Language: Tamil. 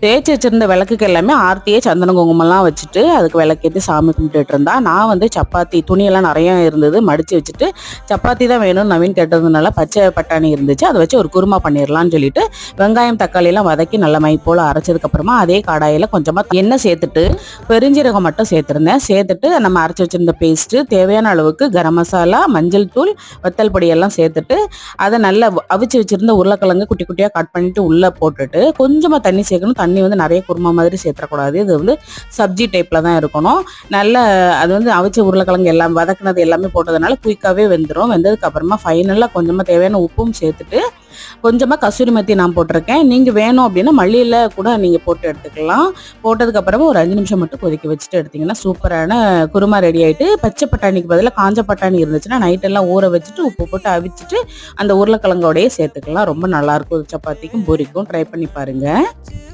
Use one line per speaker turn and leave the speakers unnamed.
தேய்ச்சி வச்சிருந்த விளக்குக்கு எல்லாமே ஆர்த்தியே சந்தன குங்குமம்லாம் வச்சுட்டு அதுக்கு விளக்கேற்றி சாமி கும்பிட்டுட்டு இருந்தா. நான் வந்து சப்பாத்தி துணியெல்லாம் நிறைய இருந்தது மடித்து வச்சுட்டு சப்பாத்தி தான் வேணும்னு நவீன் கேட்டதுனால பச்சை பட்டாணி இருந்துச்சு, அதை வச்சு ஒரு குருமா பண்ணிடலான்னு சொல்லிட்டு வெங்காயம் தக்காளியெல்லாம் வதக்கி நல்ல மை போல் அரைச்சதுக்கப்புறமா அதே கடாயில் கொஞ்சமாக எண்ணெய் சேர்த்துட்டு பெருஞ்சீரகம் மட்டும் சேர்த்துருந்தேன். சேர்த்துட்டு நம்ம அரைச்சி வச்சிருந்த பேஸ்ட்டு, தேவையான அளவுக்கு கரம் மசாலா, மஞ்சள் தூள், வத்தல் பொடியெல்லாம் சேர்த்துட்டு அதை நல்லா அவிச்சு வச்சுருந்த உருளைக்கிழங்கு குட்டி குட்டியாக கட் பண்ணிவிட்டு உள்ளே போட்டுட்டு கொஞ்சமாக தண்ணி சேர்க்கணும். தண்ணி வந்து நிறைய குருமா மாதிரி சேர்த்துக்கூடாது, இது வந்து சப்ஜி டைப்பில் தான் இருக்கணும். நல்ல அது வந்து அவிச்ச உருளைக்கிழங்கு எல்லாம் வதக்குனது எல்லாமே போட்டதுனால குயிக்காகவே வெந்துடும். வெந்ததுக்கப்புறமா ஃபைனலாக கொஞ்சமாக தேவையான உப்பும் சேர்த்துட்டு கொஞ்சமாக கசூரி மெத்தி நான் போட்டிருக்கேன். நீங்கள் வேணும் அப்படின்னா மல்லியில் கூட நீங்கள் போட்டு எடுத்துக்கலாம். போட்டதுக்கப்புறமா ஒரு 5 நிமிஷம் மட்டும் கொதிக்க வச்சுட்டு எடுத்திங்கன்னா சூப்பரான குருமா ரெடி ஆகிட்டு. பச்சை பட்டாணிக்கு பதிலாக காஞ்ச பட்டாணி இருந்துச்சுன்னா நைட்டெல்லாம் ஊற வச்சுட்டு உப்பு போட்டு அவிச்சிட்டு அந்த உருளைக்கிழங்கோடையே சேர்த்துக்கலாம். ரொம்ப நல்லாயிருக்கும், சப்பாத்திக்கும் பூரிக்கும் ட்ரை பண்ணி பாருங்கள்.